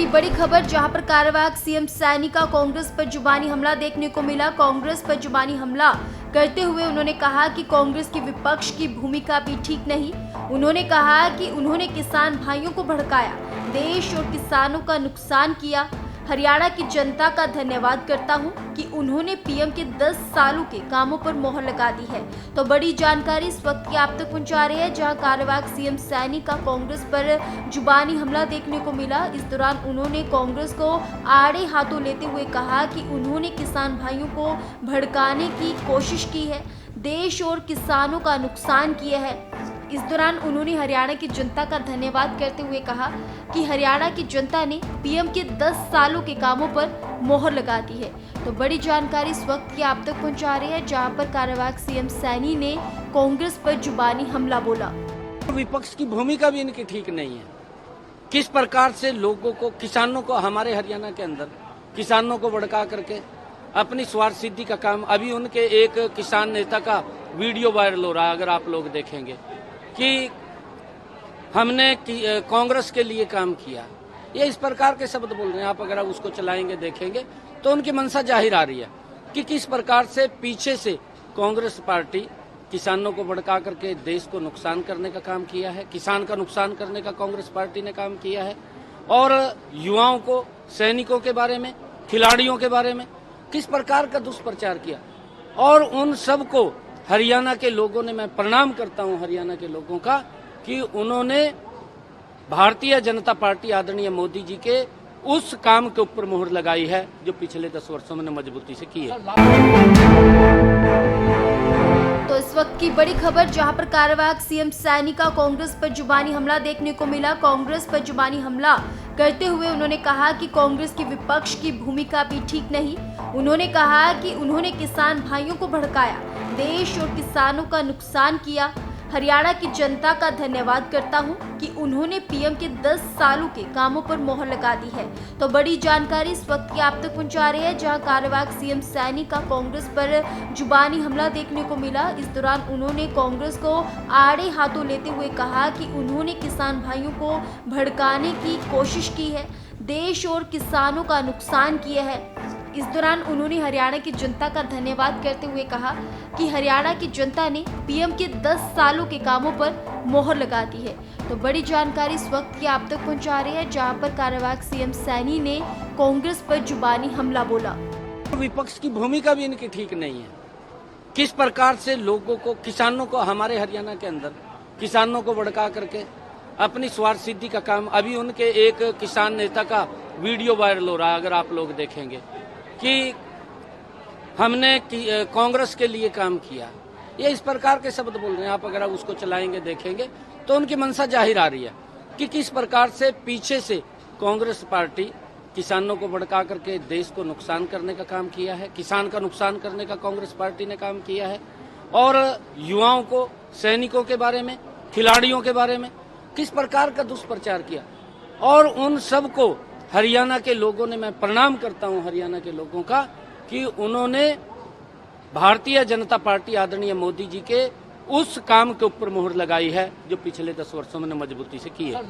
की बड़ी खबर, जहां पर कार्यवाहक सीएम सैनी का कांग्रेस पर जुबानी हमला देखने को मिला। कांग्रेस पर जुबानी हमला करते हुए उन्होंने कहा कि कांग्रेस की विपक्ष की भूमिका भी ठीक नहीं। उन्होंने कहा कि उन्होंने किसान भाइयों को भड़काया, देश और किसानों का नुकसान किया। हरियाणा की जनता का धन्यवाद करता हूं कि उन्होंने पीएम के 10 सालों के कामों पर मोहर लगा दी है। तो बड़ी जानकारी इस वक्त की आप तक पहुंचा रहे हैं, जहां कार्यवाहक सीएम सैनी का कांग्रेस पर जुबानी हमला देखने को मिला। इस दौरान उन्होंने कांग्रेस को आड़े हाथों लेते हुए कहा कि उन्होंने किसान भाइयों को भड़काने की कोशिश की है, देश और किसानों का नुकसान किया है। इस दौरान उन्होंने हरियाणा की जनता का धन्यवाद करते हुए कहा कि हरियाणा की जनता ने पीएम के 10 सालों के कामों पर मोहर लगा दी है। तो बड़ी जानकारी इस वक्त की आप तक पहुंचा रहे हैं, जहां पर कार्यवाहक सीएम सैनी ने कांग्रेस पर जुबानी हमला बोला। विपक्ष की भूमिका भी इनकी ठीक नहीं है। किस प्रकार से लोगों को, किसानों को, हमारे हरियाणा के अंदर किसानों को भड़का करके अपनी स्वार्थ सिद्धि का काम। अभी उनके एक किसान नेता का वीडियो वायरल हो रहा है, अगर आप लोग देखेंगे, कि हमने कांग्रेस के लिए काम किया। ये इस प्रकार के शब्द बोल रहे हैं। आप अगर उसको चलाएंगे, देखेंगे, तो उनकी मंशा जाहिर आ रही है कि किस प्रकार से पीछे से कांग्रेस पार्टी किसानों को भड़का करके देश को नुकसान करने का काम किया है, किसान का नुकसान करने का कांग्रेस पार्टी ने काम किया है। और युवाओं को, सैनिकों के बारे में, खिलाड़ियों के बारे में किस प्रकार का दुष्प्रचार किया। और उन सबको हरियाणा के लोगों ने, मैं प्रणाम करता हूं हरियाणा के लोगों का, कि उन्होंने भारतीय जनता पार्टी आदरणीय मोदी जी के उस काम के ऊपर मोहर लगाई है जो पिछले 10 वर्षों में मजबूती से की है। तो इस वक्त की बड़ी खबर, जहां पर कार्यवाहक सीएम सैनी का कांग्रेस पर जुबानी हमला देखने को मिला। कांग्रेस पर जुबानी हमला करते हुए उन्होंने कहा कि कांग्रेस की विपक्ष की भूमिका भी ठीक नहीं। उन्होंने कहा कि उन्होंने किसान भाइयों को भड़काया, देश और किसानों का नुकसान किया। हरियाणा की जनता का धन्यवाद करता हूं कि उन्होंने पीएम के 10 सालों के कामों पर मोहर लगा दी है। तो बड़ी जानकारी इस वक्त की आप तक पहुंचा रहे हैं, जहां कार्यवाहक सीएम सैनी का कांग्रेस पर जुबानी हमला देखने को मिला। इस दौरान उन्होंने कांग्रेस को आड़े हाथों लेते हुए कहा कि उन्होंने किसान भाइयों को भड़काने की कोशिश की है, देश और किसानों का नुकसान किया है। इस दौरान उन्होंने हरियाणा की जनता का धन्यवाद करते हुए कहा कि हरियाणा की जनता ने पीएम के 10 सालों के कामों पर मोहर लगा दी है। तो बड़ी जानकारी इस वक्त की आप तक पहुंचा रहे हैं, जहां पर कार्यवाहक सीएम सैनी ने कांग्रेस पर जुबानी हमला बोला। विपक्ष की भूमिका भी इनकी ठीक नहीं है। किस प्रकार से लोगों को, किसानों को, हमारे हरियाणा के अंदर किसानों को भड़का करके अपनी स्वार्थ सिद्धि का काम। अभी उनके एक किसान नेता का वीडियो वायरल हो रहा है, अगर आप लोग देखेंगे, कि हमने कांग्रेस के लिए काम किया। ये इस प्रकार के शब्द बोल रहे हैं। आप अगर उसको चलाएंगे, देखेंगे, तो उनकी मंशा जाहिर आ रही है कि किस प्रकार से पीछे से कांग्रेस पार्टी किसानों को भड़का करके देश को नुकसान करने का काम किया है, किसान का नुकसान करने का कांग्रेस पार्टी ने काम किया है। और युवाओं को, सैनिकों के बारे में, खिलाड़ियों के बारे में किस प्रकार का दुष्प्रचार किया। और उन सबको हरियाणा के लोगों ने, मैं प्रणाम करता हूं हरियाणा के लोगों का, कि उन्होंने भारतीय जनता पार्टी आदरणीय मोदी जी के उस काम के ऊपर मोहर लगाई है जो पिछले 10 वर्षों में मजबूती से की है।